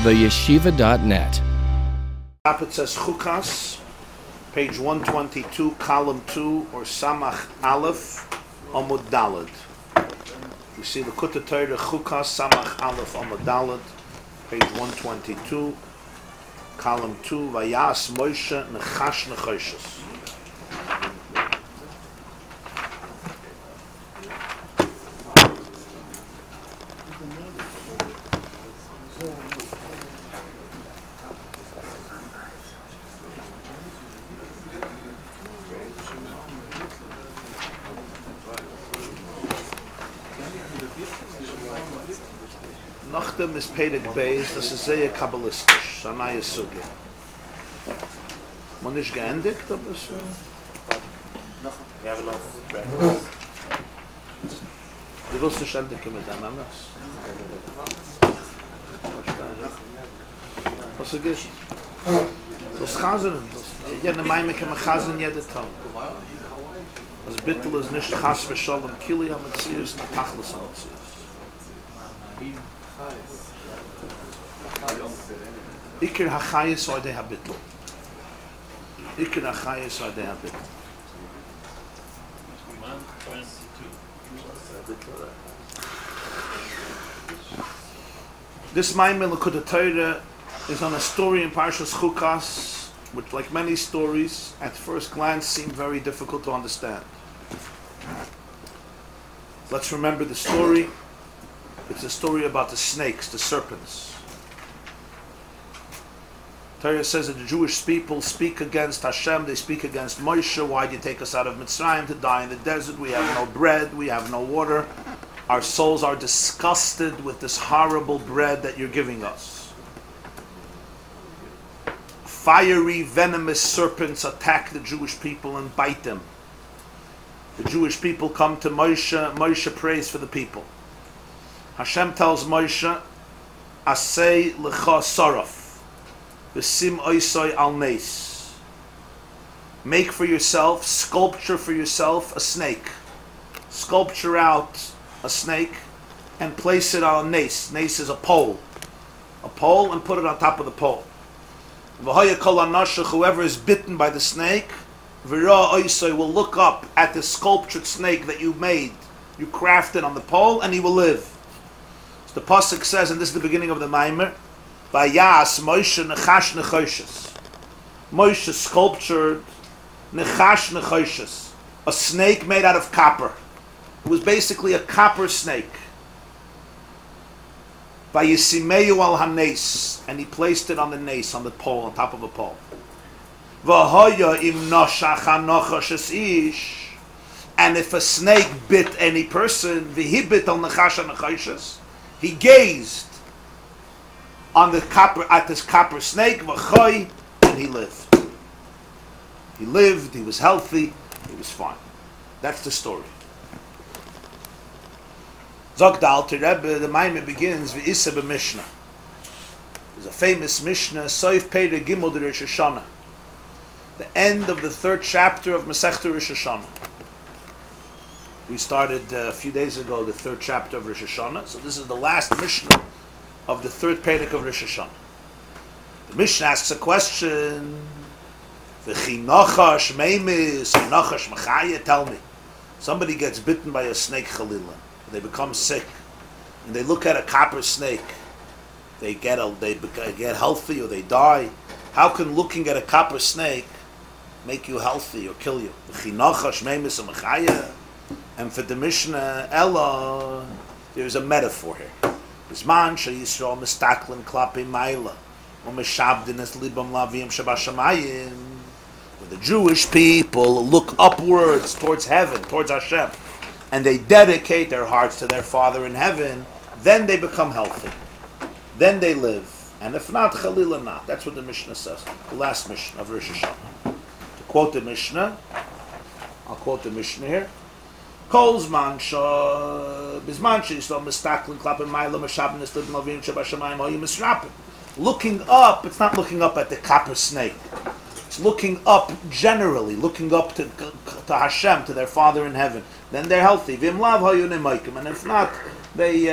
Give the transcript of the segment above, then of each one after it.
theyeshiva.net. It says Chukas, page 122, column 2, or Samach Aleph, Amud Daled. You see the Likkutei Chukas, Samach Aleph, Amud Daled, page 122, column 2, Vayaas Moshe Nechash Nechoshes. Nachdem is Perek Beis, das ist sehr kabbalistisch, so eine neue Suge. Man ist geendigt, aber es... Ja, noch. Du willst nicht endigen mit einem anders. Was ist das? Das ist Chazen. Jede Meime kann man Chazen jede Tag. Das Bittel ist nicht Chas v'Sholem Kili HaMetzius, die Tachlis HaMetzius. Iker HaChayis Oidei HaBittel. Iker HaChayis Oidei HaBittel. This Maimon Likkutei is on a story in Parshas Chukas, which, like many stories, at first glance seem very difficult to understand. Let's remember the story. It's a story about the snakes, the serpents. Torah says that the Jewish people speak against Hashem, they speak against Moshe. Why did you take us out of Mitzrayim to die in the desert? We have no bread, we have no water. Our souls are disgusted with this horrible bread that you're giving us. Fiery, venomous serpents attack the Jewish people and bite them. The Jewish people come to Moshe. Moshe prays for the people. Hashem tells Moshe, Asay lecha saraf, v'sim oisoi al nes. Make for yourself, sculpture for yourself a snake. Sculpture out a snake and place it on a nes. Nes is a pole. A pole, and put it on top of the pole. V'hoya kol anashach, whoever is bitten by the snake, v'ra oisoi, will look up at the sculptured snake that you made, you crafted on the pole, and he will live. The pasuk says, and this is the beginning of the Maimer, Vayaas Moshe Nechash Nechoshes. Moshe sculptured Nechash Nechoshes, a snake made out of copper. It was basically a copper snake. Vayisimeyu al hanes, and he placed it on the nes, on the pole, on top of a pole. V'hoya im noshach hanochoshes ish, and if a snake bit any person, v'hi bit al Nechash Nechoshes, he gazed on the copper, at this copper snake, v'choy, and he lived. He lived, he was healthy, he was fine. That's the story. Zog the Alter Rebbe, the Maimon begins, v'isa b'Mishnah. There's a famous Mishnah, Soif Perek Gimel de Rosh Hashanah. The end of the third chapter of Masechta Rosh Hashanah. We started a few days ago the third chapter of Rosh Hashanah, so this is the last Mishnah of the third Perek of Rosh Hashanah. The Mishnah asks a question, V'chi nachash meimis, nachash machaya, tell me. Somebody gets bitten by a snake, Chalila, they become sick, and they look at a copper snake, they get healthy or they die. How can looking at a copper snake make you healthy or kill you? V'chi nachash meimis machaya. And for the Mishnah, Ella, there's a metaphor here. Bisman sheYisrael mistaklin klapi ma'ila, u'mishabdin es libam lavim shabashamayim. When the Jewish people look upwards towards heaven, towards Hashem, and they dedicate their hearts to their Father in heaven, then they become healthy. Then they live. And if not, Chalila not. That's what the Mishnah says. The last Mishnah of Rosh Hashanah. To quote the Mishnah, I'll quote the Mishnah here. Kolzman bisman sheYisrael mistaklin klapim ma'ila meshabdin es libam lavim shabashamayim hoyu misrapim. Looking up, it's not looking up at the copper snake. It's looking up generally, looking up to Hashem, to their Father in heaven. Then they're healthy. V'im lav hayu nemaikim, and if not, they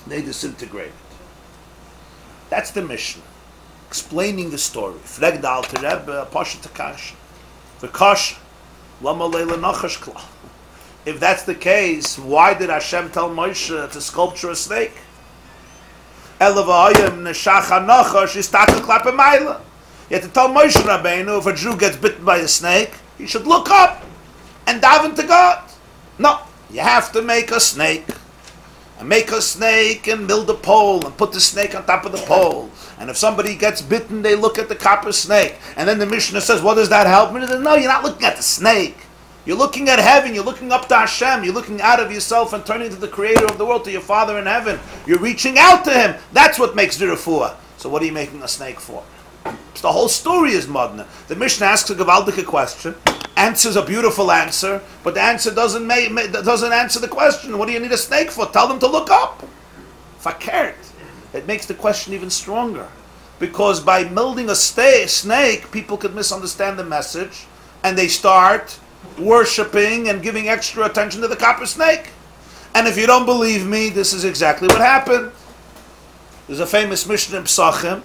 disintegrate. That's the Mishnah, explaining the story. Frag the Alter Rebbe, Pasha Takash, V'kash, Lama Leila Nachash Kla. If that's the case, why did Hashem tell Moshe to sculpture a snake? Elavayim Neshacha Nachash Istaka Klape Maila. You have to tell Moshe Rabbeinu, if a Jew gets bitten by a snake, he should look up and daven to God. No, you have to make a snake. And make a snake and build a pole and put the snake on top of the pole. And if somebody gets bitten, they look at the copper snake. And then the Mishnah says, what does that help me? No, you're not looking at the snake. You're looking at heaven. You're looking up to Hashem. You're looking out of yourself and turning to the Creator of the world, to your Father in heaven. You're reaching out to Him. That's what makes the refuah. So what are you making a snake for? So the whole story is modna. The Mishnah asks a gewaldige question, answers a beautiful answer, but the answer doesn't answer the question. What do you need a snake for? Tell them to look up. Fakert. It makes the question even stronger. Because by building a snake, people could misunderstand the message, and they start worshipping and giving extra attention to the copper snake. And if you don't believe me, this is exactly what happened. There's a famous Mishnah in Pesachim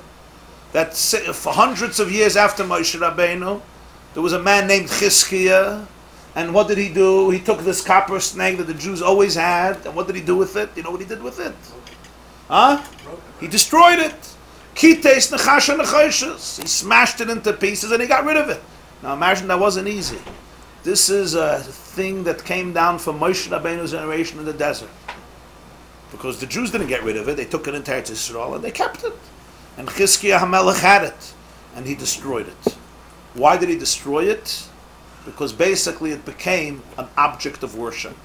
that for hundreds of years after Moshe Rabbeinu, there was a man named Chizkiah, and what did he do? He took this copper snake that the Jews always had, and what did he do with it? You know what he did with it? Huh? He destroyed it. Kiteis nechasha nechoshes. He smashed it into pieces and he got rid of it. Now imagine that wasn't easy. This is a thing that came down from Moshe Rabbeinu's generation in the desert. Because the Jews didn't get rid of it, they took it into Eretz Yisrael and they kept it. And Chizkiah HaMelech had it, and he destroyed it. Why did he destroy it? Because basically it became an object of worship.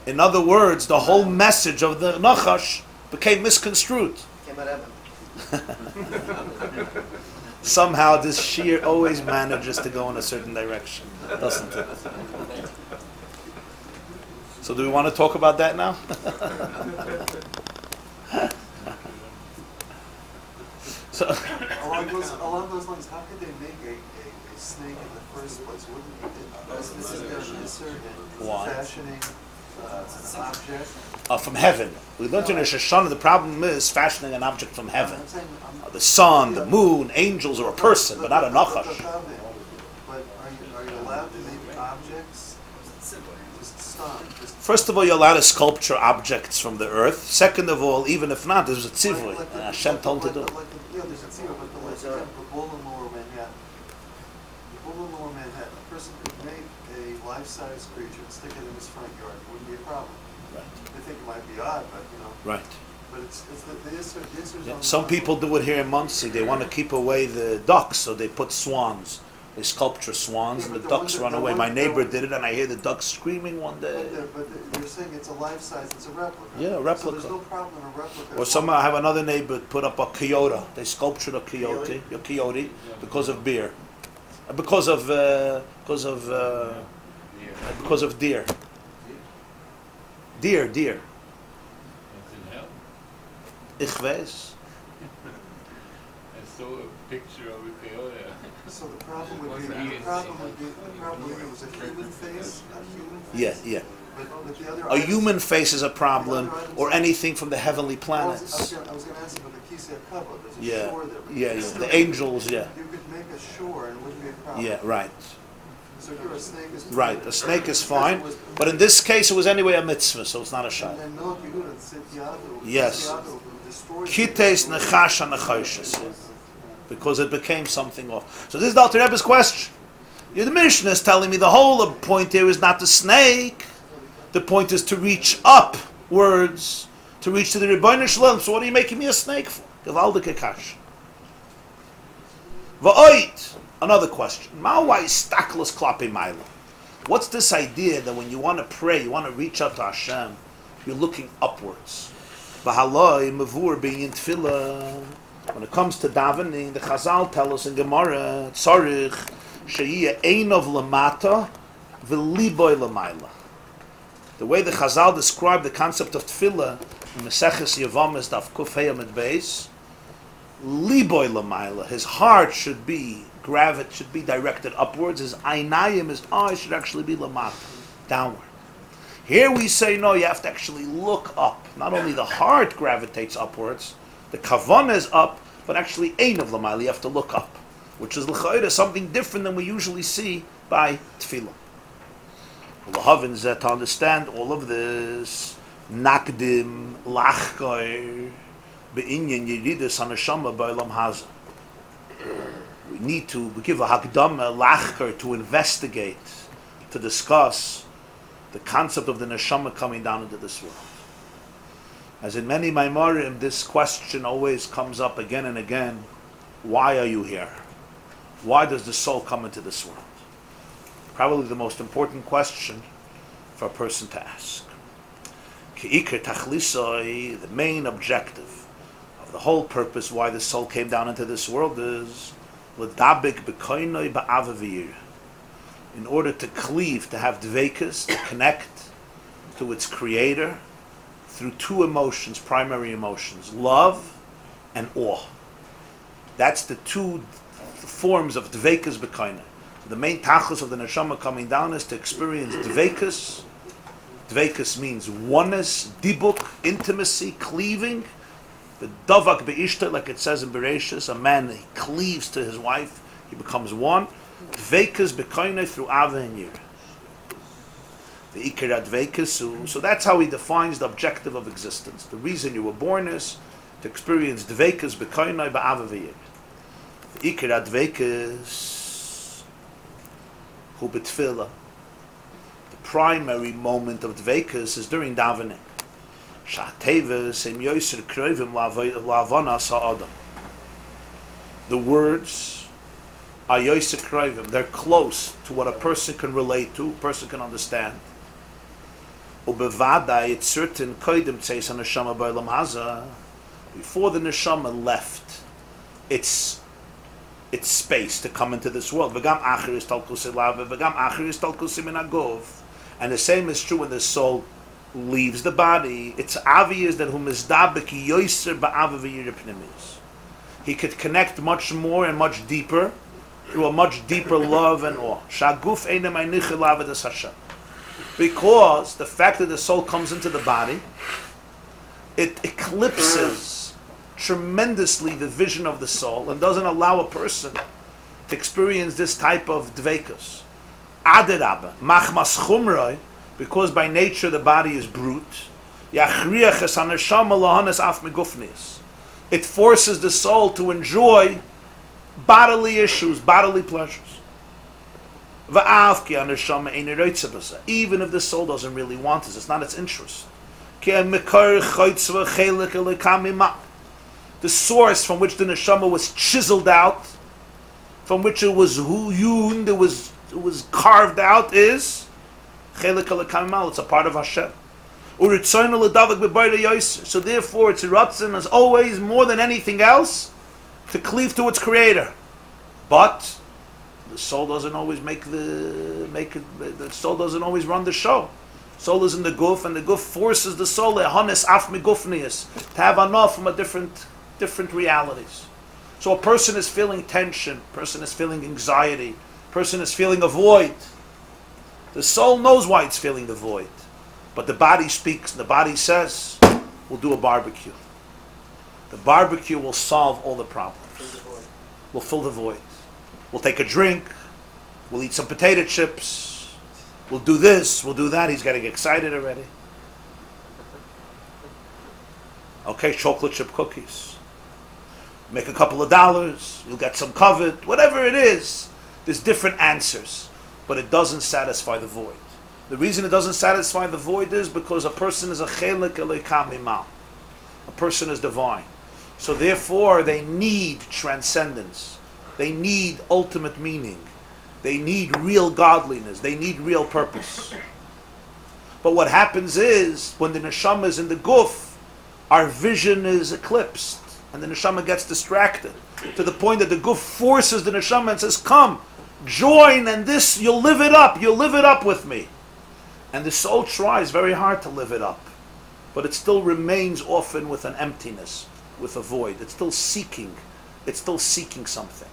In other words, the whole message of the Nachash became misconstrued. Somehow this shear always manages to go in a certain direction, doesn't it? So do we want to talk about that now? So along those lines, how could they make a snake in the first place? Wouldn't this is their answer in fashioning an object? From heaven. We learned in Rosh Hashanah the problem is fashioning an object from heaven. The sun, the moon, angels, or a person, but not a nachash. But are you allowed to make objects? Just stop. First of all, you're allowed to sculpture objects from the earth. Second of all, even if not, there's a tzivui. Hashem told to do it. Yeah, there's a tzivui, but the bull in Lower Manhattan. The bull in Lower Manhattan, a person could make a life-size creature and stick it in his front yard. It wouldn't be a problem. Right. They think it might be odd, but you know. Right. But it's the answer's on Some people do it here in Monsey. They want to keep away the ducks, so they put swans. They sculpture swans, and the ducks run away. My neighbor did it, and I hear the ducks screaming one day. But you're saying it's a life-size, it's a replica. Yeah, a replica. So there's no problem in a replica. Or some, I have another neighbor put up a coyote. They sculptured a coyote, because of beer, because of deer. Deer. Ich weiß. I saw a picture of a coyote. So the problem would be it was a human face, Yeah. But the other A human face is a problem, or anything from the heavenly I planets. was going to ask about the Kisei Kavod. There's a Yeah, shore there. yeah. The angels, yeah. You could make a shore and it wouldn't be a problem. Yeah, right. So here a snake is Right, a snake is fine, but in this case it was anyway a mitzvah, so it's not a shayla. And Melech Yehuda said Yadu. Yes. Destroyed Kiteis nechasha nechoshes, because it became something off. So this is the Alter Rebbe's question. The Mishnah is telling me the whole point here is not the snake. The point is to reach upwards, to reach to the Rebbeinu Shalom. So what are you making me a snake for? Gewaldige kash. Va'oit. Another question. What's this idea that when you want to pray, you want to reach out to Hashem, you're looking upwards? When it comes to davening, the Chazal tell us in Gemara, tzarich sheyiyeh einov lamata v'liboy lamayla. The way the Chazal describe the concept of tefillah in Maseches Yevamos daf kuf hey amud beis, liboy lamayla, his heart should be directed upwards. His einayim, his eyes, should actually be lamata, downward. Here we say no, you have to actually look up. Not only the heart gravitates upwards, the kavanah is up, but actually ein of Lamayla, you have to look up, which is l'chayra, something different than we usually see by tefillah. L'havin is that to understand all of this, nakdim, lachkar, be'inyan yiridus haneshama ba'olam hazeh. We need to give a hakdama, lachkar, to investigate, to discuss the concept of the neshama coming down into this world. As in many Maimarim, this question always comes up again and again. Why are you here? Why does the soul come into this world? Probably the most important question for a person to ask. Ke'ikar tachlisoi, the main objective of the whole purpose why the soul came down into this world is l'dabik b'koinoi ba'ava v'yirah. In order to cleave, to have dveikus, to connect to its creator through two emotions, primary emotions, love and awe. That's the two forms of dveikus b'koinoi. The main tachlis of the neshama coming down is to experience dveikus. Dveikus means oneness, dibuk, intimacy, cleaving. The davak be'ishta, like it says in Bereshis, a man, he cleaves to his wife, he becomes one. Dveikus b'koinoi through ava and yirah. The ikar dveikus, so that's how he defines the objective of existence. The reason you were born is to experience dveikus b'koinoi ba'ava v'yirah. The ikar dveikus hu b'tfilah. The primary moment of dveikus is during davening. Sha'teves im yoser kroivim la'avanas ha'adam. The words are yoser kroivim. They're close to what a person can relate to, a person can understand. Ubevada, it's certain koidim tzeis haneshama ba'olam hazeh. Before the neshama left its space to come into this world. V'gam acher is talkus elav, v'gam acher is talkus min agov. And the same is true when the soul leaves the body. It's obvious that humizdabek yoser ba'ava v'yirah pnimis. He could connect much more and much deeper through a much deeper love and awe. Shaguf einem einichel avodas Hashem. Because the fact that the soul comes into the body, it eclipses tremendously the vision of the soul and doesn't allow a person to experience this type of dveikus. Aderabba, machmas chumroi, because by nature the body is brute. Yachriach es haneshama lahanes af megufnis. It forces the soul to enjoy bodily issues, bodily pleasures. Even if the soul doesn't really want this, it's not its interest. The source from which the neshama was chiseled out, from which it was hewn, it was carved out, is it's a part of Hashem. So therefore its ratzon is always, more than anything else, to cleave to its creator. But the soul doesn't always the soul doesn't always run the show. Soul is in the guf, and the guf forces the soul to have enough from a different realities. So a person is feeling tension, a person is feeling anxiety, a person is feeling a void. The soul knows why it's feeling the void. But the body speaks, and the body says, we'll do a barbecue. The barbecue will solve all the problems. We'll fill the void. We'll take a drink. We'll eat some potato chips. We'll do this. We'll do that. He's getting excited already. Okay, chocolate chip cookies. Make a couple of dollars. You'll get some covet. Whatever it is, there's different answers. But it doesn't satisfy the void. The reason it doesn't satisfy the void is because a person is a chelik eloka mimal. A person is divine. So therefore they need transcendence. They need ultimate meaning. They need real godliness. They need real purpose. But what happens is, when the neshama is in the guf, our vision is eclipsed. And the neshama gets distracted. To the point that the guf forces the neshama and says, come, join, and this, you'll live it up. You'll live it up with me. And the soul tries very hard to live it up. But it still remains often with an emptiness, with a void. It's still seeking. It's still seeking something.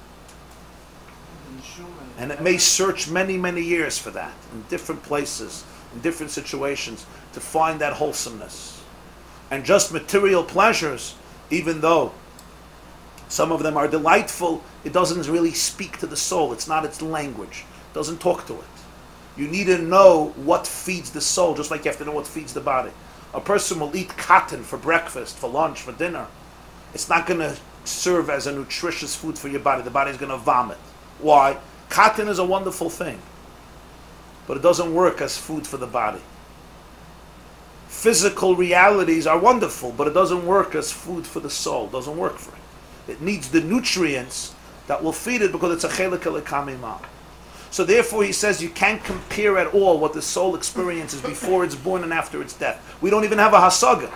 And it may search many, many years for that, in different places, in different situations, to find that wholesomeness. And just material pleasures, even though Some of them are delightful. It doesn't really speak to the soul. It's not its language. It doesn't talk to it. You need to know what feeds the soul, just like you have to know what feeds the body. A person will eat cotton for breakfast, for lunch, for dinner. It's not going to serve as a nutritious food for your body. The body's going to vomit. Why? Cotton is a wonderful thing, but it doesn't work as food for the body. Physical realities are wonderful, but it doesn't work as food for the soul. It doesn't work for it. It needs the nutrients that will feed it because it's a chelik elikamimah. So therefore he says you can't compare at all what the soul experiences before it's born and after its death. We don't even have a hasaga,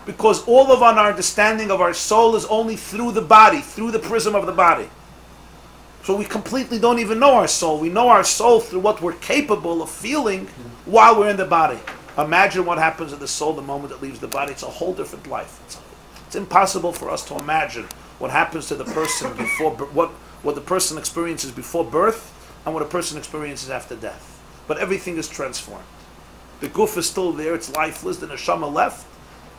because all of our understanding of our soul is only through the body, through the prism of the body. So we completely don't even know our soul. We know our soul through what we're capable of feeling while we're in the body. Imagine what happens to the soul the moment it leaves the body. It's a whole different life. It's impossible for us to imagine what happens to the person before, what the person experiences before birth and what a person experiences after death. But everything is transformed. The guf is still there, it's lifeless, the neshama left,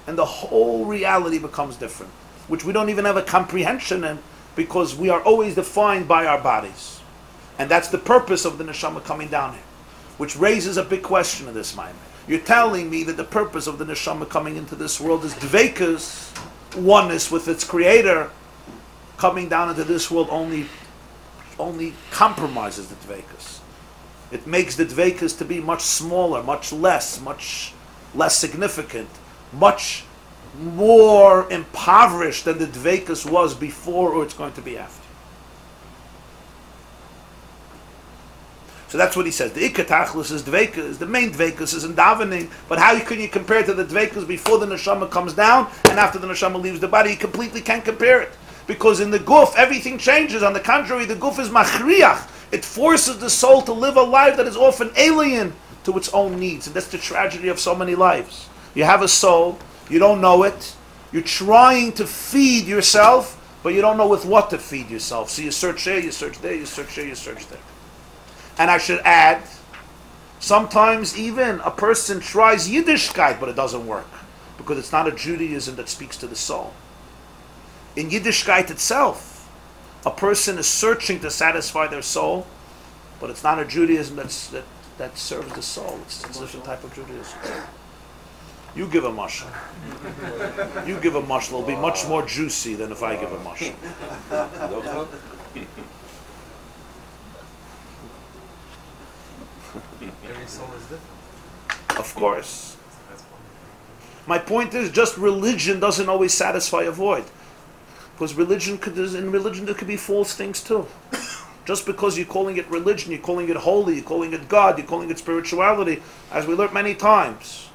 and the whole reality becomes different, which we don't even have a comprehension in, because we are always defined by our bodies. And that's the purpose of the neshama coming down here, which raises a big question in this mind. You're telling me that the purpose of the neshama coming into this world is dveikus, oneness with its creator. Coming down into this world only compromises the dveikus. It makes the dveikus to be much smaller, much less significant, much more impoverished than the dveikus was before or it's going to be after. So that's what he says. The ikatachlis is dveikus. The main dveikus is in davening. But how can you compare to the dveikus before the neshama comes down and after the neshama leaves the body? You completely can't compare it. Because in the guf, everything changes. On the contrary, the guf is machriach. It forces the soul to live a life that is often alien to its own needs. And that's the tragedy of so many lives. You have a soul, you don't know it, you're trying to feed yourself, but you don't know with what to feed yourself. So you search here, you search there, you search here, you search there. And I should add, sometimes even a person tries Yiddishkeit, but it doesn't work, because it's not a Judaism that speaks to the soul. In Yiddishkeit itself, a person is searching to satisfy their soul, but it's not a Judaism that serves the soul. It's a different type of Judaism. You give a mashal. You give a mashal. It'll be much more juicy than if I give a mashal. Every soul is different. Of course. My point is, just religion doesn't always satisfy a void. Because in religion there could be false things too. Just because you're calling it religion, you're calling it holy, you're calling it God, you're calling it spirituality, as we learned many times.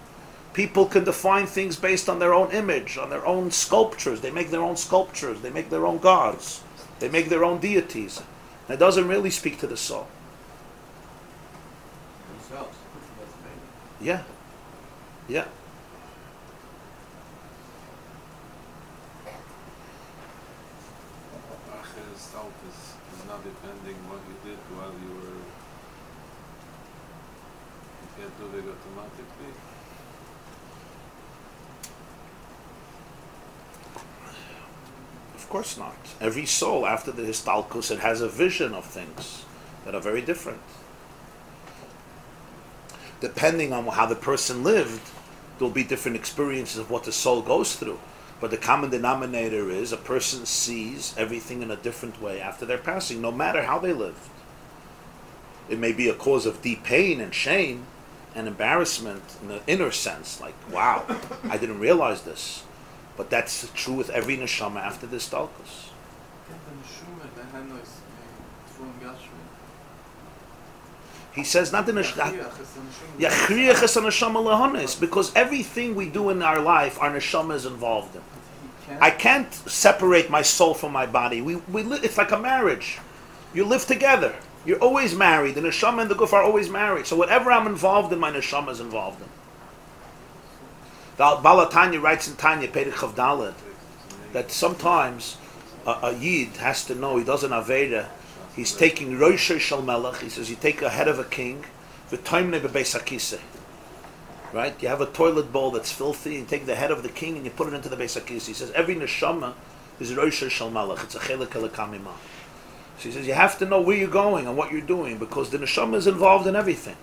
People can define things based on their own image, on their own sculptures. They make their own sculptures, they make their own gods, they make their own deities. And it doesn't really speak to the soul. Themselves. Yeah. Yeah. Self is not depending what you did while you were. You can't do it automatically. Of course not. Every soul, after the histalkus, it has a vision of things that are very different. Depending on how the person lived, there'll be different experiences of what the soul goes through. But the common denominator is a person sees everything in a different way after their passing, no matter how they lived. It may be a cause of deep pain and shame and embarrassment in the inner sense, like, wow, I didn't realize this. But that's true with every neshama after this talkus. He says not the neshama, because everything we do in our life, our neshama is involved in. I can't separate my soul from my body. It's like a marriage. You live together. You're always married. The neshama and the guf are always married. So whatever I'm involved in, my neshama is involved in. The Balatanya writes in Tanya, Perek Chav Daled, that sometimes a yid has to know he does an aveda. He's taking Rosh Shel Melech. He says you take a head of a king, v'toimne bebeis hakiseh. Right? You have a toilet bowl that's filthy, and you take the head of the king and you put it into the beis hakiseh. He says every neshama is Rosh Shel Malach. It's a Chelek Elekamima. So he says you have to know where you're going and what you're doing because the neshama is involved in everything.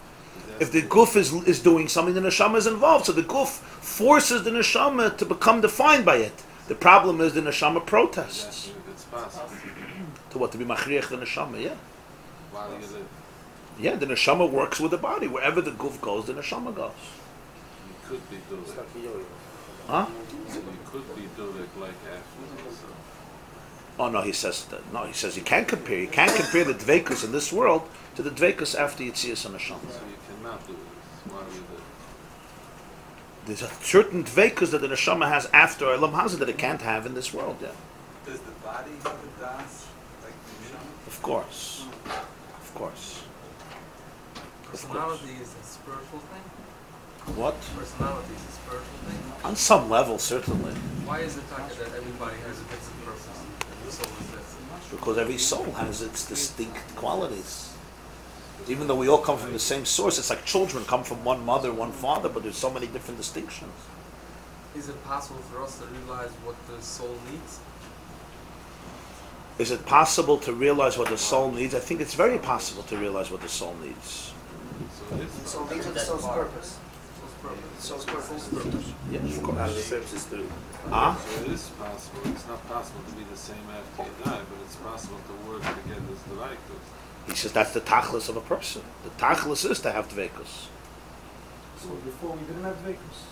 If the guf is doing something, the neshama is involved. So the guf forces the neshama to become defined by it. The problem is the neshama protests. It's possible. To what? To be machriach the neshama, yeah. While you live. Yeah, the neshama works with the body. Wherever the guf goes, the neshama goes. You could be doing it. Huh? You could be doing it like after. So. Oh no, he says that. No, he says you can't compare. You can't compare the dveikus in this world to the dveikus after Yitzias and Neshama. So you cannot do it while you live. There's a certain dveikus that the neshama has after Olam Hazeh that it can't have in this world. Yeah. Does the body have a das like the neshama? Of course. Of course. Personality is a spiritual thing? What? Personality is a spiritual thing? On some level, certainly. Why is it that everybody has a different purpose and the soul is different? Because every soul has its distinct qualities. Even though we all come from the same source, it's like children come from one mother, one father, but there's so many different distinctions. Is it possible for us to realize what the soul needs? Is it possible to realize what the soul needs? I think it's very possible to realize what the soul needs. So it is The soul needs the soul's purpose. The soul's purpose. Yes, of course. So it is possible. It's not possible to be the same after you die, but it's possible to work together as the Likutei. He says that's the tachlis of a person. The tachlis is to have dveikus. So before we didn't have dveikus.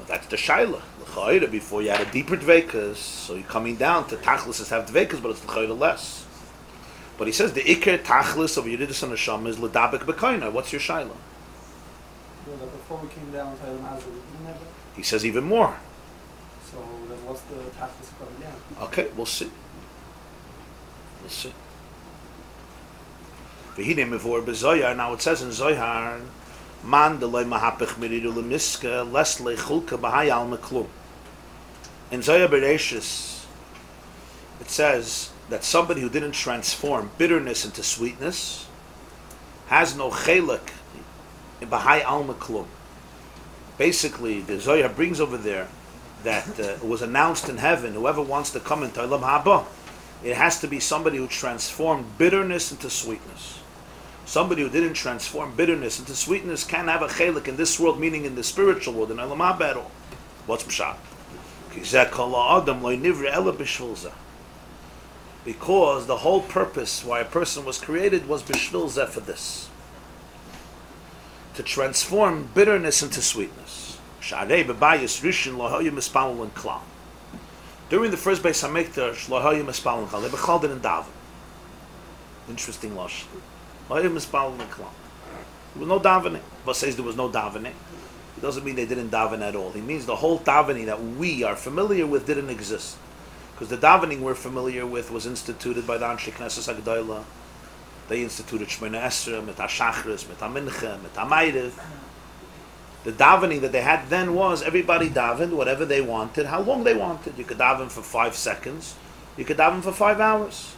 That's the shaila. L'chayda, before you had a deeper dveikus, so you're coming down to tachlis is to have dveikus, but it's l'chayda less. But he says the ikar tachlis of Yeridas and Neshama is l'dabek b'koina. What's your shaila? Well, that before we came down to Olam Hazeh, we didn't have it. He says even more. So then what's the tachlis coming down? Okay, we'll see. We'll see. V'hine mevor b'zoyar. Now it says in Zohar, man delay mahapech miridu lemiska les lechulka b'hayal meklum. In Zohar Bereshis, it says that somebody who didn't transform bitterness into sweetness has no chelik in b'hayal meklum. Basically, the Zohar brings over there that it was announced in heaven, whoever wants to come into Olam Haba, it has to be somebody who transformed bitterness into sweetness. Somebody who didn't transform bitterness into sweetness can't have a chelik in this world, meaning in the spiritual world, in Olam Haba at all. What's pshat? Because the whole purpose why a person was created was b'shvil zeh, for this. To transform bitterness into sweetness. During the first Beis HaMikdash, lo hayu mispalin klal. They b'chal didn't daven. Interesting lashon. Lo hayu mispalin klal. There was no davening. But says there was no davening. It doesn't mean they didn't daven at all. He means the whole davening that we are familiar with didn't exist. Because the davening we're familiar with was instituted by the Anshe Knesset HaGedolah. They instituted Shemona Esrei, mit HaShachris, mit HaMincha, mit HaMayriv. The davening that they had then was everybody davened whatever they wanted, how long they wanted. You could daven for 5 seconds. You could daven for 5 hours.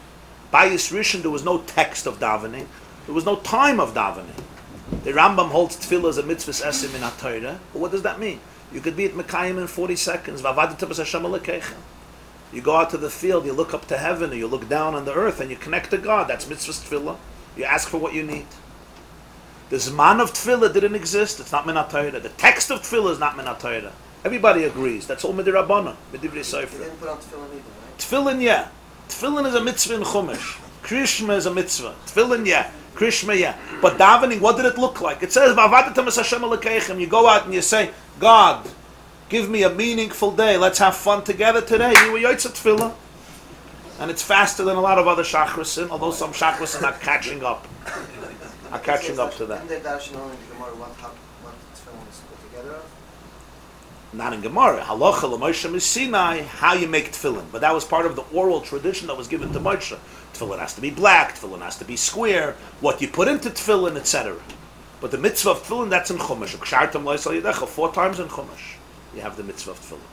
By Yis Rishon, there was no text of davening. There was no time of davening. The Rambam holds tefillah as a mitzvah esim in Torah. But what does that mean? You could be at Mekayim in 40 seconds. You go out to the field, you look up to heaven, or you look down on the earth, and you connect to God. That's mitzvah tefillah. You ask for what you need. The Zman of Tefillah didn't exist. It's not Min Torah. The text of Tefillah is not Min Torah. Everybody agrees. That's all Midir Rabbanan, Midivrei Sefer. They didn't put on tefillin either, right? Tefillin, yeah. Tefillin is a mitzvah in Chumash. Krishma is a mitzvah. Tefillin, yeah. Krishma, yeah. But davening, what did it look like? It says, you go out and you say, God, give me a meaningful day. Let's have fun together today. You were Yotzei Tefillah. And it's faster than a lot of other Shachrisin, although some Shachrisin are catching up. Are catching up to that. Didn't they dash only the Gemara what tefillin is put together of? Not in Gemara. Halacha l'Moshe Sinai, how you make tefillin. But that was part of the oral tradition that was given to Moshe. Tefillin has to be black, tefillin has to be square, what you put into tefillin, etc. But the mitzvah of tefillin, that's in Chumash. 4 times in Chumash. You have the mitzvah of tefillin.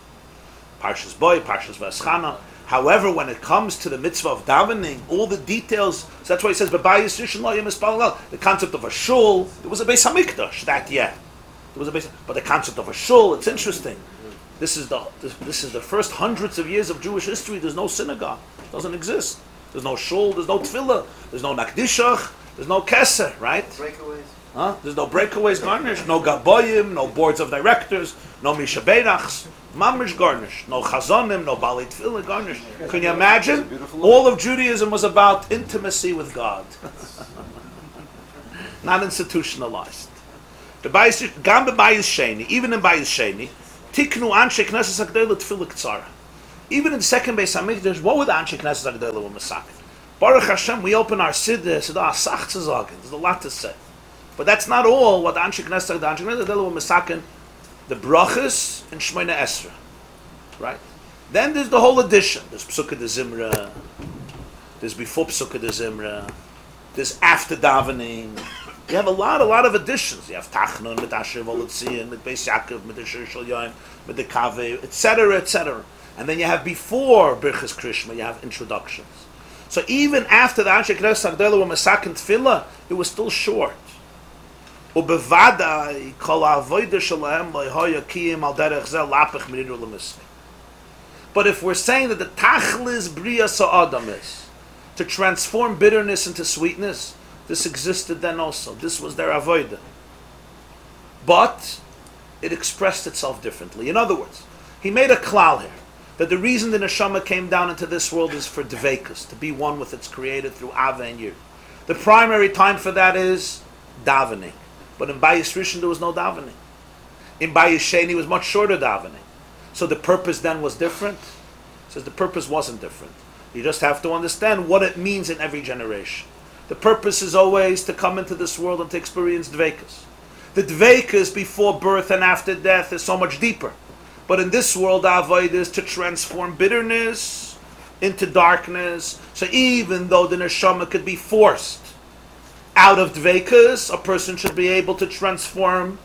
Parshas Boy, Parshas Vayaas. However, when it comes to the mitzvah of davening, all the details, so that's why he says, the concept of a shul, there was a Beis HaMikdash, that, yeah. There was a Beis, but the concept of a shul, it's interesting. This is the first hundreds of years of Jewish history. There's no synagogue. It doesn't exist. There's no shul. There's no tefillah. There's no nakdishach. There's no keser, right? Breakaways. Huh? There's no breakaways garnish. No gaboyim. No boards of directors. No mishaberachs. Mamish garnish. No chazonim. No balei tefillah garnish. Can you imagine? All of Judaism was about intimacy with God. Not institutionalized. The Bayis Sheni, even in Bayis Sheni, Tiknu Anshe Knesset Agdela Tefillah Ktsara. Even in the second Beis Hamikdash, what would Anshe Knesset Agdela were masakin? Baruch Hashem, we open our Siddur, so there's a lot to say. But that's not all what Anshe Knesset Agdela were masakin, the brachas and Shmoyne Esra. Right? Then there's the whole addition. There's Psukkah de Zimra, there's before Psukkah de Zimra, there's after davening. You have a lot of additions. You have Tachnun, with Asher Volitzian, with Beis Yaakov, with the Shir Shal Yoim, with the Kaveh, etc., etc. And then you have before Birchas Krishma, you have introductions. So even after the Anshe Knesset Agdela were masakin tefillah, it was still short. Ubevadai kol ha'avodah shalahem lo yhoya kiyim al derech zeh lapech miriru l'misnei. But if we're saying that the tachlis bria sa'adam is to transform bitterness into sweetness, this existed then also. This was their avodah. But it expressed itself differently. In other words, he made a klal here, that the reason the neshama came down into this world is for dveikus, to be one with its creator through Ava and Yir. The primary time for that is davening. But in Bayis Rishon there was no davening. In Bayis Sheni was much shorter davening. So the purpose then was different. He says the purpose wasn't different. You just have to understand what it means in every generation. The purpose is always to come into this world and to experience dveikus. The dveikus before birth and after death is so much deeper. But in this world, the avodah is to transform bitterness into darkness. So even though the neshama could be forced out of dveikus, a person should be able to transform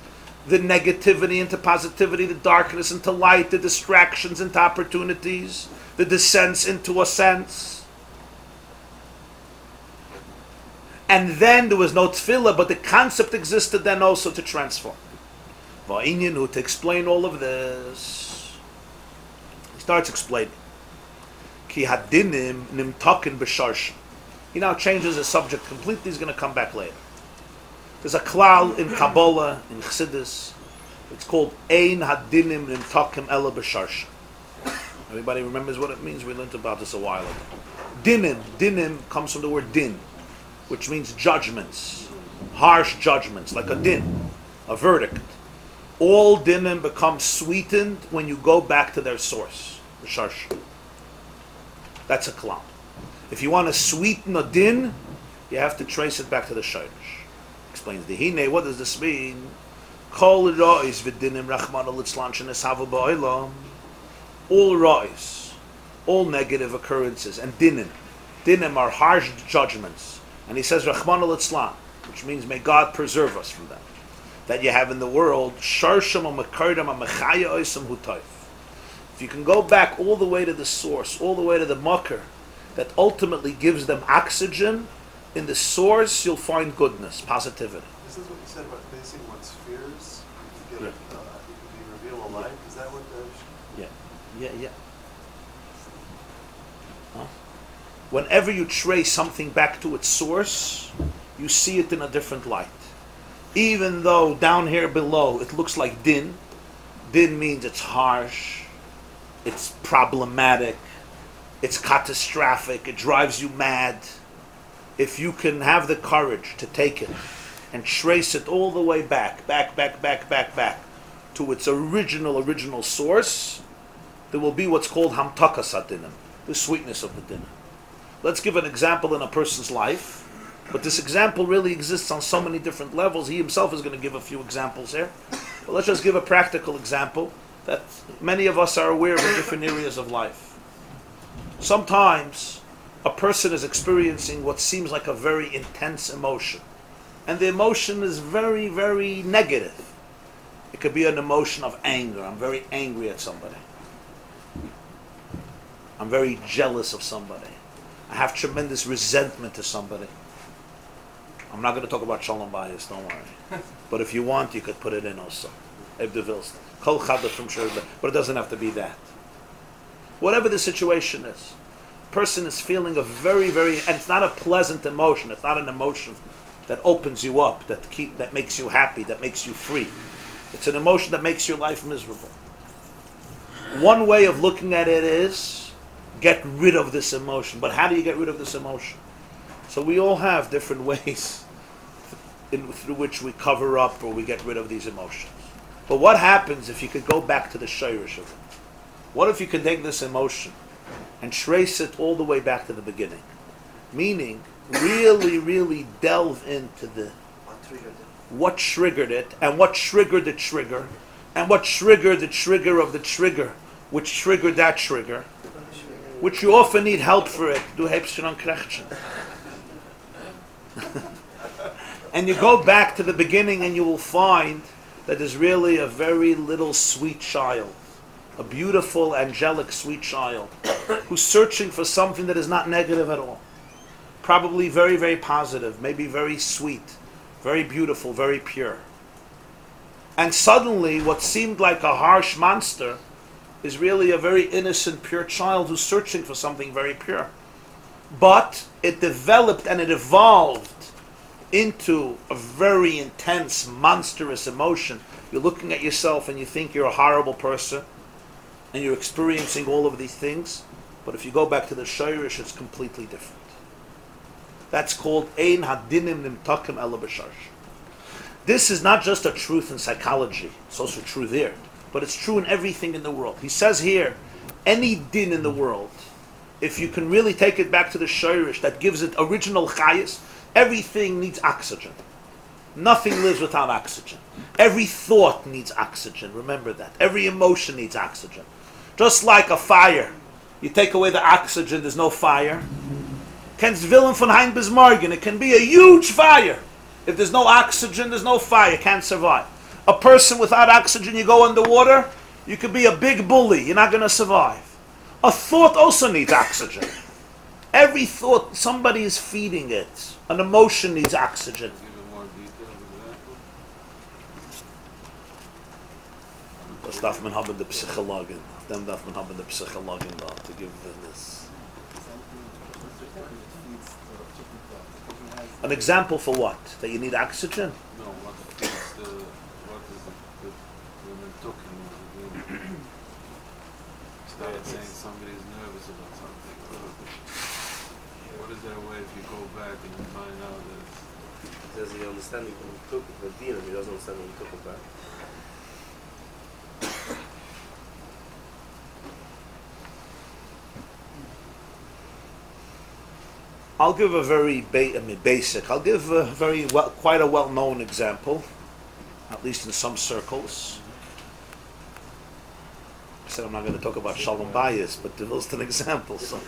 the negativity into positivity, the darkness into light, the distractions into opportunities, the descents into ascents. And then there was no tefillah, but the concept existed then also to transform. To explain all of this, he starts explaining. Ki hadinim nimtakin b'sharshim. He now changes the subject completely. He's going to come back later. There's a klal in Kabbalah, in Chassidus. It's called Ein hadinim nimtakim ela b'sharshim. Everybody remembers what it means? We learned about this a while ago. Dinim comes from the word din, which means judgments, harsh judgments, like a din, a verdict. All dinim become sweetened when you go back to their source, the sharsh. That's a klal. If you want to sweeten a din, you have to trace it back to the shayrish. Explains the hine. What does this mean? Kol ra'is v'dinim rachman al-itzlan shenesavu ba'olam. All ra'is, all negative occurrences, and dinim are harsh judgments. And he says rachman al-itzlan, which means may God preserve us from them, that you have in the world. Sharsham u'mekardam u'mechaya oisam hutayf. If you can go back all the way to the source, all the way to the makar, that ultimately gives them oxygen, in the source you'll find goodness, positivity. This is what you said about facing one's fears. You can be revealed alive. Is that what the... Yeah. Huh? Whenever you trace something back to its source, you see it in a different light. Even though down here below it looks like din. Din means it's harsh, it's problematic, it's catastrophic, it drives you mad. If you can have the courage to take it and trace it all the way back to its original source, there will be what's called hamtakas adinim, the sweetness of the dinner. Let's give an example in a person's life, but this example really exists on so many different levels. He himself is going to give a few examples here. But let's just give a practical example that many of us are aware of in different areas of life. Sometimes a person is experiencing what seems like a very intense emotion, and the emotion is very, very negative. It could be an emotion of anger. I'm very angry at somebody. I'm very jealous of somebody. I have tremendous resentment to somebody. I'm not going to talk about Shalom Bayis, don't worry. But if you want, you could put it in also. Kol chada from shirba. But it doesn't have to be that. Whatever the situation is, person is feeling a very, very, and it's not a pleasant emotion. It's not an emotion that opens you up, that makes you happy, that makes you free. It's an emotion that makes your life miserable. One way of looking at it is get rid of this emotion. But how do you get rid of this emotion? So we all have different ways through which we cover up or we get rid of these emotions. But what happens if you could go back to the shayrish of it? What if you could take this emotion and trace it all the way back to the beginning? Meaning, really, really delve into what triggered it, and what triggered the trigger, and what triggered the trigger of the trigger, which triggered that trigger, which you often need help for it. Du hebst schon an Krechtchen. And you go back to the beginning and you will find that there's really a very little sweet child, a beautiful, angelic, sweet child, who's searching for something that is not negative at all. Probably very, very positive, maybe very sweet, very beautiful, very pure. And suddenly, what seemed like a harsh monster is really a very innocent, pure child who's searching for something very pure. But it developed and it evolved into a very intense, monstrous emotion. You're looking at yourself and you think you're a horrible person, and you're experiencing all of these things. But if you go back to the shayrish, it's completely different. That's called Ein Hadinim Nimtakim Ela B'Sharsh. This is not just a truth in psychology. It's also true there. But it's true in everything in the world. He says here, any din in the world, if you can really take it back to the shayrish that gives it original chayas, everything needs oxygen. Nothing lives without oxygen. Every thought needs oxygen. Remember that. Every emotion needs oxygen. Just like a fire. You take away the oxygen, there's no fire. Kennst Willen von Hein bis morgen. It can be a huge fire. If there's no oxygen, there's no fire. Can't survive. A person without oxygen, you go underwater, you could be a big bully. You're not going to survive. A thought also needs oxygen. Every thought, somebody is feeding it. An emotion needs oxygen. Give a more detailed example. Das darf man haben, die Psychologin. Dann darf man haben, die Psychologin da, to give this. An example for what? That you need oxygen? No, what is the women talking about? Start saying somebody's nervous about something. What is there a way if you go back and you find out that it's... Does he understand when he took it, the deal, and he doesn't understand when he took it back? I'll give a very basic. I'll give a quite a well-known example, at least in some circles. I said I'm not going to talk about shalom bayis, but there's an example. So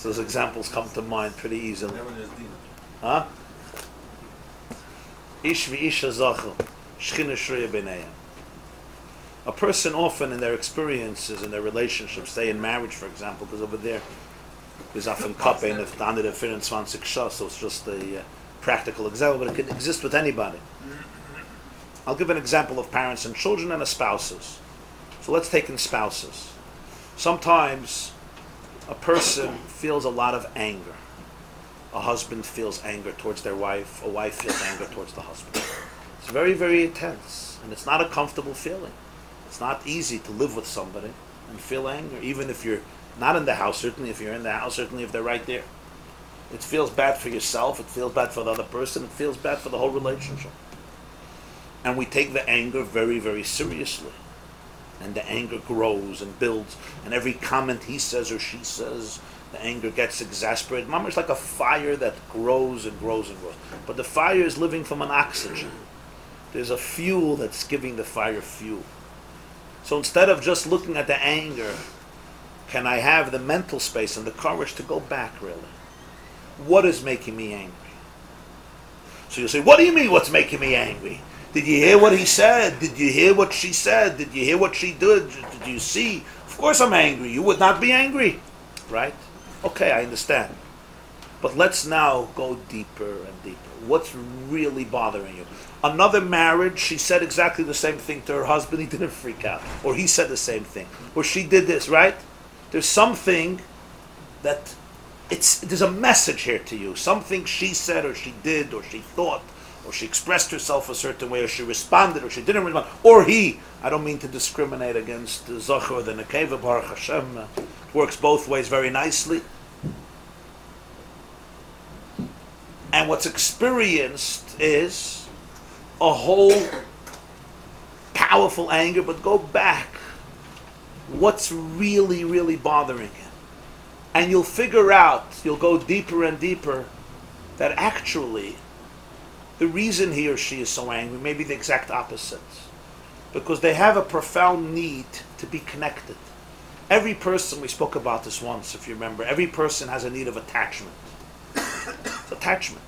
those examples come to mind pretty easily. Huh? Ish v'isha zachel, shchina shreya b'neihem. A person often in their experiences, in their relationships, say in marriage, for example, because over there, is often kapein if the under the 24 shah, so it's just a practical example, but it could exist with anybody. I'll give an example of parents and children and spouses. So let's take in spouses. Sometimes a person feels a lot of anger. A husband feels anger towards their wife. A wife feels anger towards the husband. It's very, very intense, and it's not a comfortable feeling. It's not easy to live with somebody and feel anger, even if you're not in the house, certainly if you're in the house, certainly if they're right there. It feels bad for yourself, it feels bad for the other person, it feels bad for the whole relationship. And we take the anger very, very seriously. And the anger grows and builds, and every comment he says or she says, the anger gets exasperated. Mama, it's like a fire that grows and grows and grows. But the fire is living from an oxygen. There's a fuel that's giving the fire fuel. So instead of just looking at the anger, can I have the mental space and the courage to go back, really? What is making me angry? So you'll say, what do you mean what's making me angry? Did you hear what he said? Did you hear what she said? Did you hear what she did? Did you see? Of course I'm angry. You would not be angry, right? Okay, I understand. But let's now go deeper and deeper. What's really bothering you? Another marriage, she said exactly the same thing to her husband. He didn't freak out. Or he said the same thing. Or she did this, right? There's something that there's a message here to you. Something she said or she did or she thought or she expressed herself a certain way or she responded or she didn't respond. Or he. I don't mean to discriminate against the Zocher or the Nekeva. Baruch Hashem. It works both ways very nicely. And what's experienced is a whole powerful anger, but go back. What's really, really bothering him? And you'll figure out, you'll go deeper and deeper, that actually the reason he or she is so angry may be the exact opposite. Because they have a profound need to be connected. Every person, we spoke about this once, if you remember, every person has a need of attachment. It's attachment.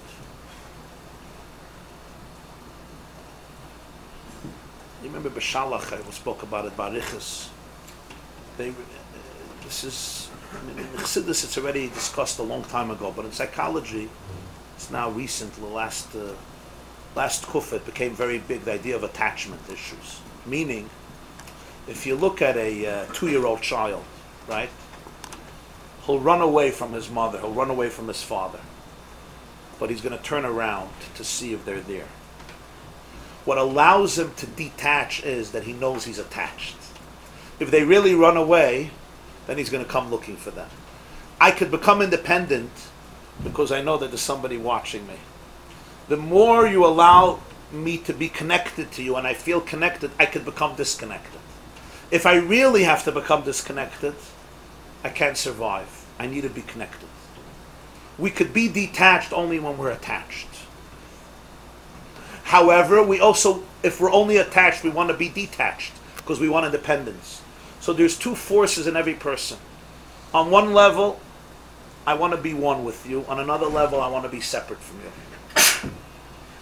You remember B'Shalach, I spoke about it, Barichas. This is, in Chassidus it's already discussed a long time ago, but in psychology, it's now recent, the last Kufa, it became very big, the idea of attachment issues. Meaning, if you look at a 2-year-old child, right, he'll run away from his mother, he'll run away from his father, but he's going to turn around to see if they're there. What allows him to detach is that he knows he's attached. If they really run away, then he's going to come looking for them. I could become independent because I know that there's somebody watching me. The more you allow me to be connected to you and I feel connected, I could become disconnected. If I really have to become disconnected, I can't survive. I need to be connected. We could be detached only when we're attached. However, we also, if we're only attached, we want to be detached because we want independence. So there's two forces in every person. On one level, I want to be one with you. On another level, I want to be separate from you.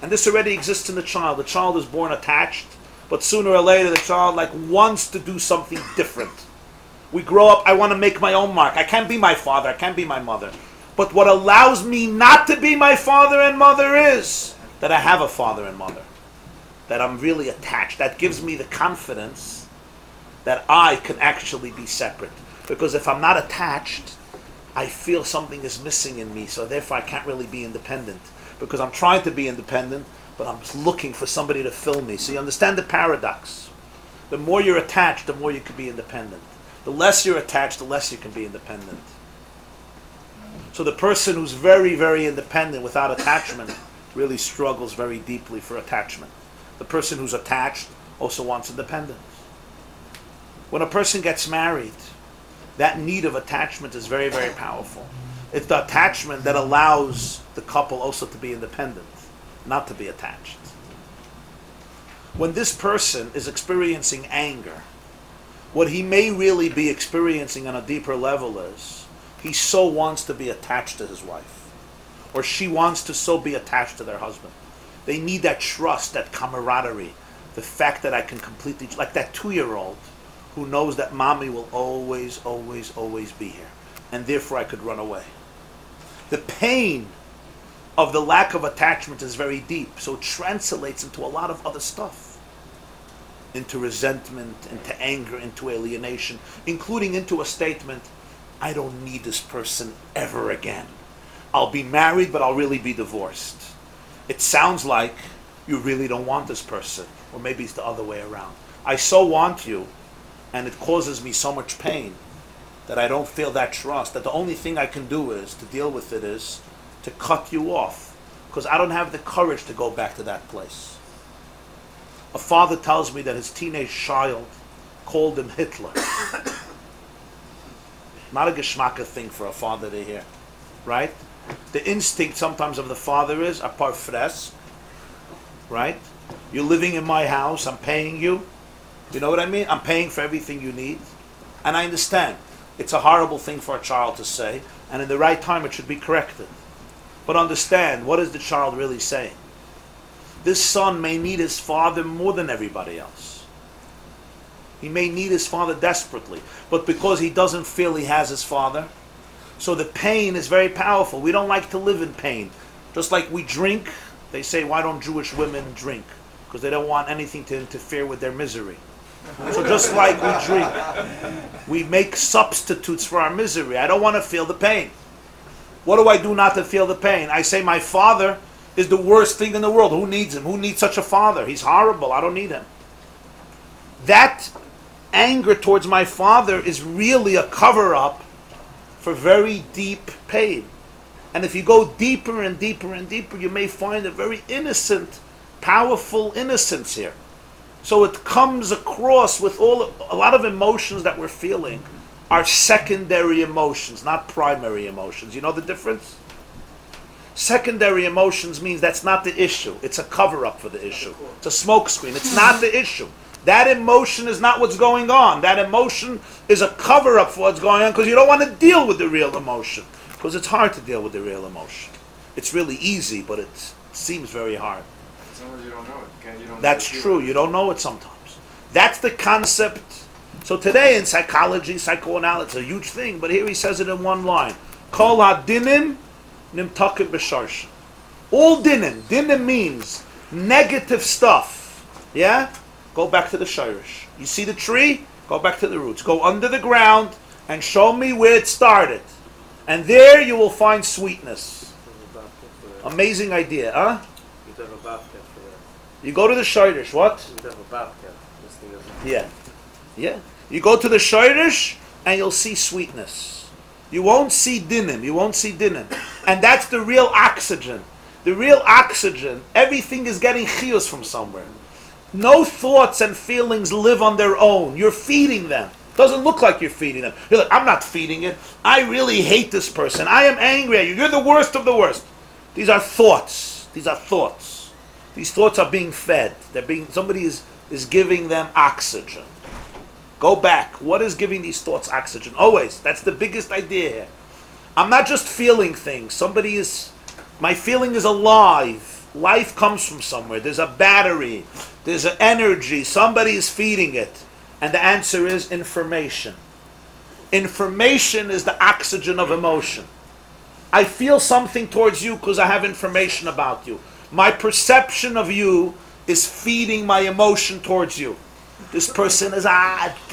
And this already exists in the child. The child is born attached, but sooner or later the child wants to do something different. We grow up, I want to make my own mark. I can't be my father, I can't be my mother. But what allows me not to be my father and mother is that I have a father and mother. That I'm really attached. That gives me the confidence that I can actually be separate. Because if I'm not attached, I feel something is missing in me, so therefore I can't really be independent. Because I'm trying to be independent, but I'm just looking for somebody to fill me. So you understand the paradox. The more you're attached, the more you can be independent. The less you're attached, the less you can be independent. So the person who's very, very independent without attachment really struggles very deeply for attachment. The person who's attached also wants independence. When a person gets married, that need of attachment is very, very powerful. It's the attachment that allows the couple also to be independent, not to be attached. When this person is experiencing anger, what he may really be experiencing on a deeper level is he so wants to be attached to his wife, or she wants to so be attached to their husband. They need that trust, that camaraderie, the fact that I can completely, like that 2-year-old who knows that mommy will always, always, always be here, and therefore I could run away. The pain of the lack of attachment is very deep, so it translates into a lot of other stuff. Into resentment, into anger, into alienation, including into a statement, I don't need this person ever again. I'll be married, but I'll really be divorced. It sounds like you really don't want this person, or maybe it's the other way around. I so want you, and it causes me so much pain that I don't feel that trust, that the only thing I can do is, to deal with it is, to cut you off, because I don't have the courage to go back to that place. A father tells me that his teenage child called him Hitler. Not a geschmacka thing for a father to hear, right? The instinct sometimes of the father is, apart fres, right? You're living in my house, I'm paying you. You know what I mean? I'm paying for everything you need. And I understand. It's a horrible thing for a child to say, and in the right time it should be corrected. But understand, what is the child really saying? This son may need his father more than everybody else. He may need his father desperately, but because he doesn't feel he has his father, So the pain is very powerful. We don't like to live in pain. Just like we drink, they say, why don't Jewish women drink? Because they don't want anything to interfere with their misery. So just like we drink, we make substitutes for our misery. I don't want to feel the pain. What do I do not to feel the pain? I say my father is the worst thing in the world. Who needs him? Who needs such a father? He's horrible. I don't need him. That anger towards my father is really a cover-up for very deep pain. And if you go deeper and deeper and deeper, you may find a very innocent, powerful innocence here. So it comes across with a lot of emotions that we're feeling are secondary emotions, not primary emotions. You know the difference? Secondary emotions means that's not the issue. It's a cover-up for the issue. It's a smoke screen. It's not the issue. That emotion is not what's going on. That emotion is a cover-up for what's going on because you don't want to deal with the real emotion. Because it's hard to deal with the real emotion. It's really easy, but it seems very hard. Sometimes you don't know it. That's true. You don't know it sometimes. That's the concept. So today in psychology, psychoanalysis, a huge thing, but here he says it in one line. Kol hadinim nimtakim b'sharsha. All dinim. Dinim means negative stuff. Yeah? Go back to the shirish. You see the tree? Go back to the roots. Go under the ground and show me where it started. And there you will find sweetness. Amazing idea, huh? You go to the shirish. What? Yeah. Yeah. You go to the shirish and you'll see sweetness. You won't see dinim. You won't see dinim. And that's the real oxygen. The real oxygen, everything is getting chiyus from somewhere. No thoughts and feelings live on their own. You're feeding them. Doesn't look like you're feeding them. You're like, I'm not feeding it. I really hate this person. I am angry at you. You're the worst of the worst. These are thoughts. These are thoughts. These thoughts are being fed. Somebody is giving them oxygen. Go back. What is giving these thoughts oxygen? Always. That's the biggest idea here. I'm not just feeling things. My feeling is alive. Life comes from somewhere. There's a battery. There's an energy. Somebody is feeding it. And the answer is information. Information is the oxygen of emotion. I feel something towards you because I have information about you. My perception of you is feeding my emotion towards you. This person is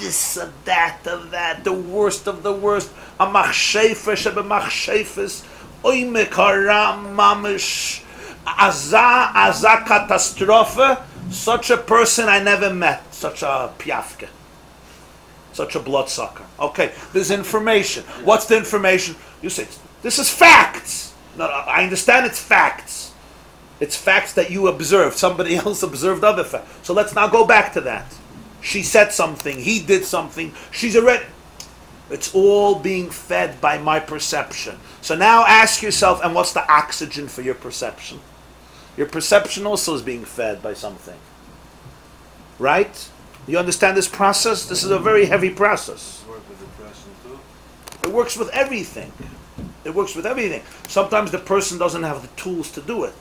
this, that, the worst of the worst. A machshefes, a machshefes, oimekaram mamish, aza catastrophe. Such a person I never met. Such a piafke. Such a bloodsucker. Okay, there's information. What's the information? You say, this is facts. No, I understand it's facts. It's facts that you observed. Somebody else observed other facts. So let's now go back to that. She said something. He did something. She's already... It's all being fed by my perception. So now ask yourself, and what's the oxygen for your perception? Your perception also is being fed by something. Right? You understand this process? This is a very heavy process. Work with depression too? It works with everything. It works with everything. Sometimes the person doesn't have the tools to do it.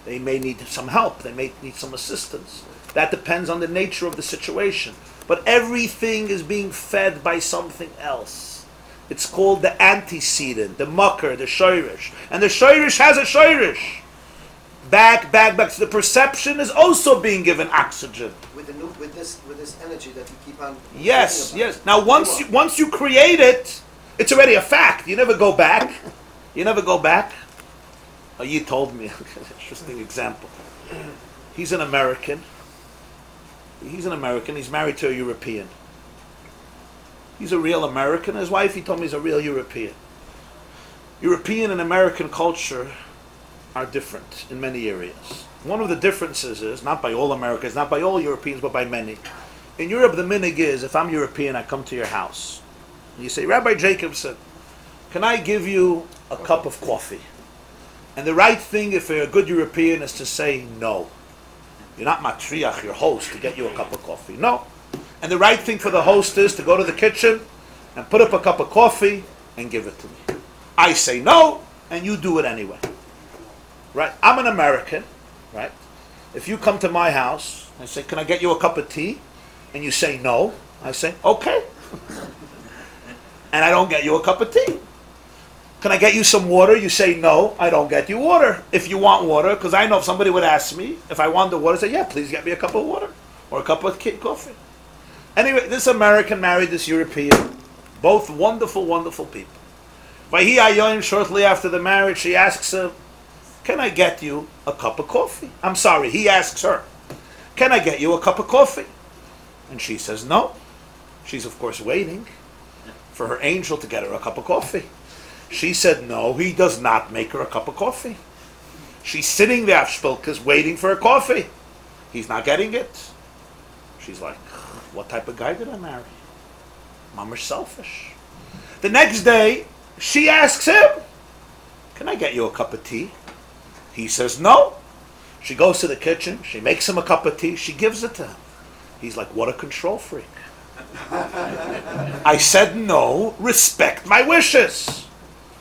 They may need some help. They may need some assistance. That depends on the nature of the situation. But everything is being fed by something else. It's called the antecedent, the mucker, the shirish. And the shirish has a shirish. Back. So the perception is also being given oxygen. With this energy that you keep on. Yes. Now once you create it, it's already a fact. You never go back. Oh, you told me. Interesting example. He's an American. He's married to a European. He's a real American. His wife, he told me, is a real European. European and American culture are different in many areas. One of the differences is, not by all Americans, not by all Europeans, but by many. In Europe, the minhag is, if I'm European, I come to your house. And you say, Rabbi Jacobson, can I give you a cup of coffee? And the right thing, if you're a good European, is to say no. You're not matriach, your host, to get you a cup of coffee. No. And the right thing for the host is to go to the kitchen and put up a cup of coffee and give it to me. I say no, and you do it anyway. Right? I'm an American, right? If you come to my house, I say, can I get you a cup of tea? And you say no, I say, okay. And I don't get you a cup of tea. Can I get you some water? You say, no, I don't get you water. If you want water, because I know if somebody would ask me, if I want the water, I say, yeah, please get me a cup of water. Or a cup of coffee. Anyway, this American married this European. Both wonderful, wonderful people. YY Jacobson, shortly after the marriage, she asks him, can I get you a cup of coffee? I'm sorry, he asks her, can I get you a cup of coffee? And she says, no. She's, of course, waiting for her angel to get her a cup of coffee. She said, no, he does not make her a cup of coffee. She's sitting there, Shpilkas, waiting for her coffee. He's not getting it. She's like, what type of guy did I marry? Mama's selfish. The next day, she asks him, can I get you a cup of tea? He says, no. She goes to the kitchen, she makes him a cup of tea, she gives it to him. He's like, what a control freak. I said no, respect my wishes.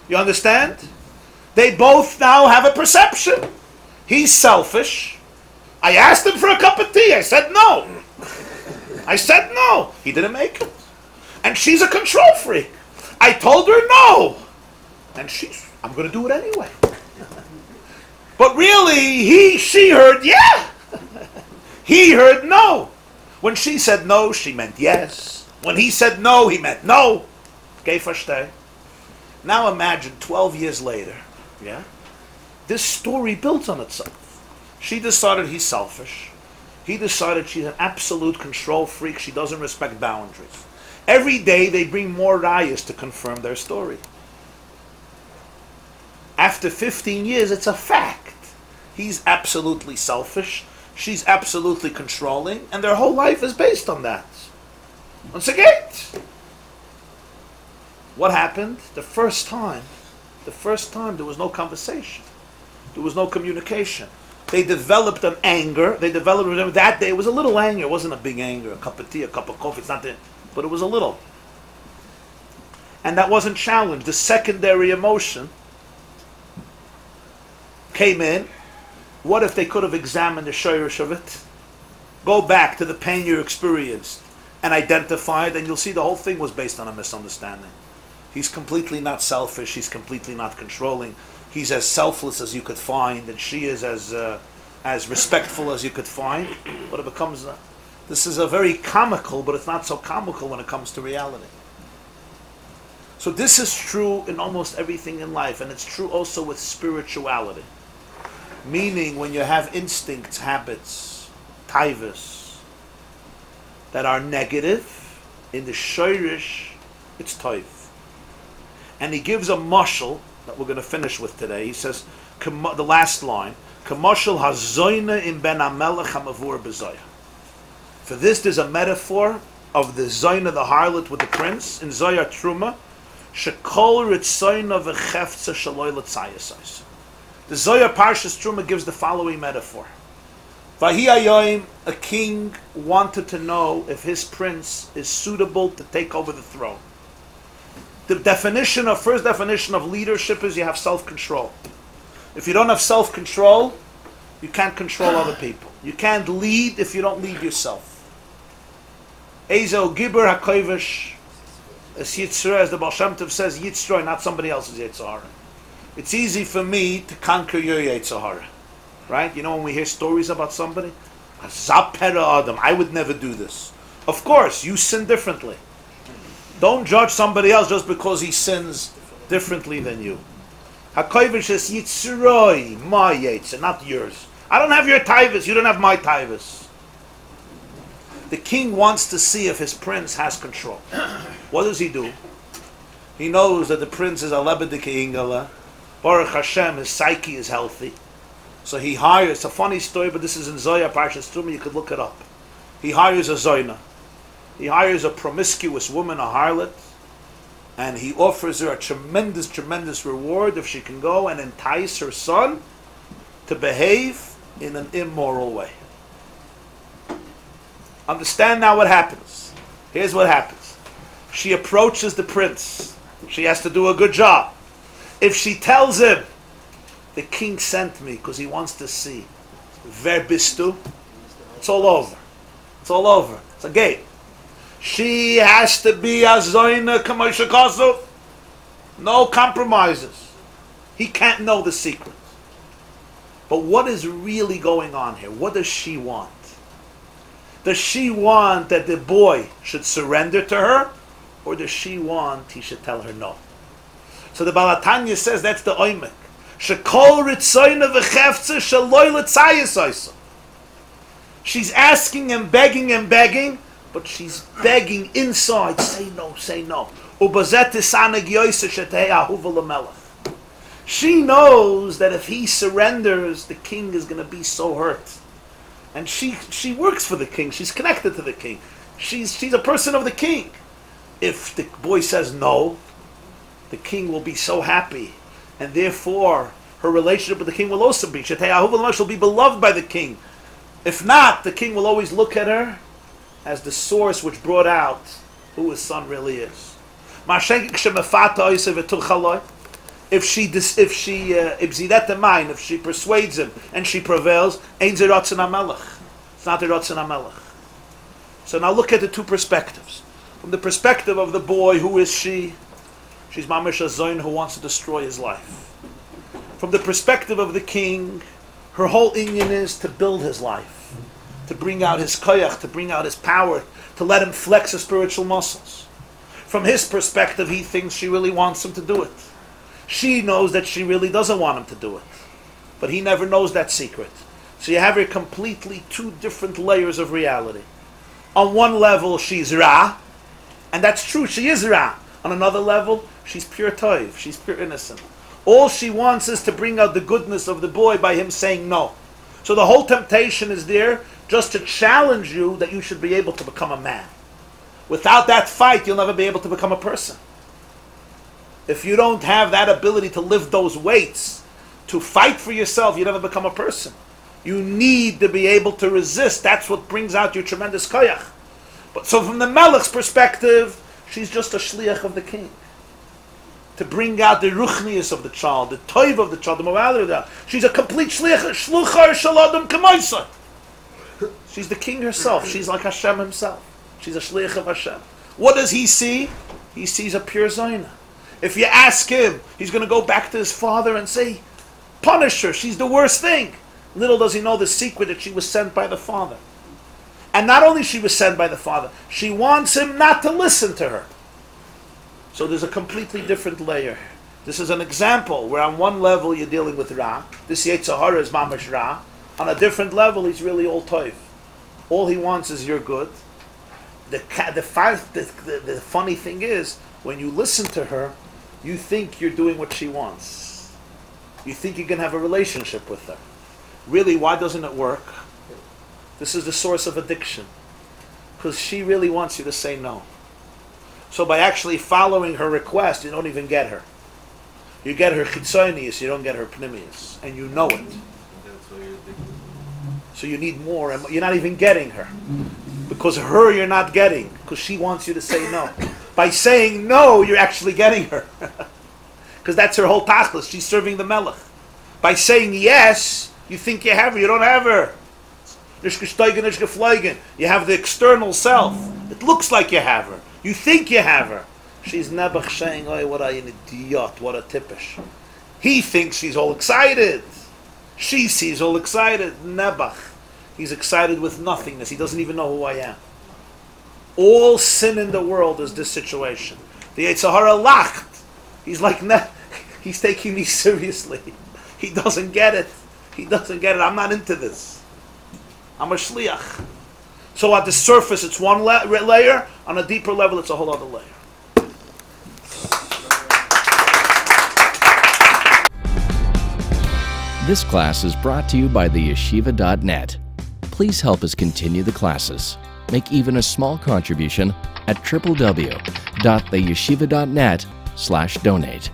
You understand? They both now have a perception. He's selfish. I asked him for a cup of tea. I said no. I said no. He didn't make it. And she's a control freak. I told her no. And I'm going to do it anyway. But really, she heard yeah. He heard no. When she said no, she meant yes. When he said no, he meant no. Okay, versteh? Now imagine 12 years later, yeah? This story built on itself. She decided he's selfish. He decided she's an absolute control freak. She doesn't respect boundaries. Every day they bring more rayas to confirm their story. After 15 years, it's a fact. He's absolutely selfish. She's absolutely controlling. And their whole life is based on that. Once again, what happened? The first time there was no conversation. There was no communication. They developed an anger. That day, it was a little anger. It wasn't a big anger. A cup of tea, a cup of coffee. It's not there. But it was a little. And that wasn't challenged. The secondary emotion came in. What if they could have examined the shayrish of it? Go back to the pain you experienced and identify it, and you'll see the whole thing was based on a misunderstanding. He's completely not selfish. He's completely not controlling. He's as selfless as you could find, and she is as respectful as you could find. But it becomes this is a very comical, but it's not so comical when it comes to reality. So this is true in almost everything in life, and it's true also with spirituality. Meaning, when you have instincts, habits, taivas that are negative, in the shayrish, it's toiv. And he gives a mashal that we're going to finish with today. He says, the last line, "Kamashal hazoyna in ben hamelech hamavur b'zoyah." For this, there's a metaphor of the zoyna, the harlot with the prince, in Zoyar Truma, shekol ritzoyna v'cheftza shaloy l'tzayasais. The Zoyar Parshas Truma gives the following metaphor. YY Jacobson, a king wanted to know if his prince is suitable to take over the throne. The first definition of leadership is you have self-control. If you don't have self-control, you can't control other people. You can't lead if you don't lead yourself. Ezo Gibber HaKoivish, as Yitzra, as the Baal Shem Tov says, Yitzra, not somebody else's Yitzhara. It's easy for me to conquer your Yitzhara. Right? You know when we hear stories about somebody? Zapera Adam, I would never do this. Of course, you sin differently. Don't judge somebody else just because he sins differently than you. HaKoivish is Yitzroi, my Yitzhar, not yours. I don't have your taivas, you don't have my taivas. The king wants to see if his prince has control. What does he do? He knows that the prince is a lebedike ingala. Baruch Hashem, his psyche is healthy. So he hires, it's a funny story, but this is in Zoyar Parshas Truma, you could look it up. He hires a zoyna. He hires a promiscuous woman, a harlot, and he offers her a tremendous, tremendous reward if she can go and entice her son to behave in an immoral way. Understand now what happens. Here's what happens. She approaches the prince. She has to do a good job. If she tells him, the king sent me because he wants to see, verbistu, it's all over. It's all over. It's a game. She has to be a zoyna k'moshe kasu. No compromises. He can't know the secret. But what is really going on here? What does she want? Does she want that the boy should surrender to her? Or does she want he should tell her no? So the Baal HaTanya says that's the oimek. Shekol ritzoyna v'chefze shaloi l'tzayis oisa. She's asking and begging, but she's begging inside. Say no, say no. Ubazet tisaneg yoyse shetei ahuva l'melech. She knows that if he surrenders, the king is going to be so hurt. And she works for the king. She's connected to the king. She's a person of the king. If the boy says no, the king will be so happy. And therefore, her relationship with the king will also be. Shetei ahuva l'melech, she'll be beloved by the king. If not, the king will always look at her as the source which brought out who his son really is. If she persuades him and she prevails, it's not the Ratzon HaMelech. So now look at the two perspectives. From the perspective of the boy, who is she? She's mamish a zoin who wants to destroy his life. From the perspective of the king, her whole inyan is to build his life, to bring out his koyach, to bring out his power, to let him flex his spiritual muscles. From his perspective, he thinks she really wants him to do it. She knows that she really doesn't want him to do it. But he never knows that secret. So you have here completely two different layers of reality. On one level, she's Ra, and that's true, she is Ra. On another level, she's pure toiv, she's pure innocent. All she wants is to bring out the goodness of the boy by him saying no. So the whole temptation is there just to challenge you that you should be able to become a man. Without that fight, you'll never be able to become a person. If you don't have that ability to lift those weights, to fight for yourself, you never become a person. You need to be able to resist. That's what brings out your tremendous koyach. But so from the Melech's perspective, she's just a shliach of the king. To bring out the ruchnius of the child, the toiv of the child, the morality of the child. She's a complete shliach, shluchar shaladam k'moisah. She's the king herself. She's like Hashem himself. She's a shliach of Hashem. What does he see? He sees a pure zayna. If you ask him, he's going to go back to his father and say, punish her, she's the worst thing. Little does he know the secret that she was sent by the father. And not only she was sent by the father, she wants him not to listen to her. So there's a completely different layer. This is an example where on one level you're dealing with Ra. This Yetzer Hara is Mamash Ra. On a different level he's really all toiv. All he wants is your good. The funny thing is, when you listen to her, you think you're doing what she wants. You think you can have a relationship with her. Really, why doesn't it work? This is the source of addiction. Because she really wants you to say no. So by actually following her request, you don't even get her. You get her chitzonius, you don't get her pnimius. And you know it. That's why you're addicted. So you need more, and you're not even getting her. Because her you're not getting, because she wants you to say no. By saying no, you're actually getting her. Because that's her whole tachlis. She's serving the melech. By saying yes, you think you have her. You don't have her. You have the external self. It looks like you have her. You think you have her. She's nebach saying, oh, what an idiot, what a tippish. He thinks she's all excited. She sees all excited. Nebach. He's excited with nothingness. He doesn't even know who I am. All sin in the world is this situation. The Yetzer Hara lacht. He's like, he's taking me seriously. He doesn't get it. He doesn't get it. I'm not into this. I'm a shliach. So at the surface, it's one layer. On a deeper level, it's a whole other layer. This class is brought to you by theyeshiva.net. Please help us continue the classes. Make even a small contribution at www.theyeshiva.net/donate.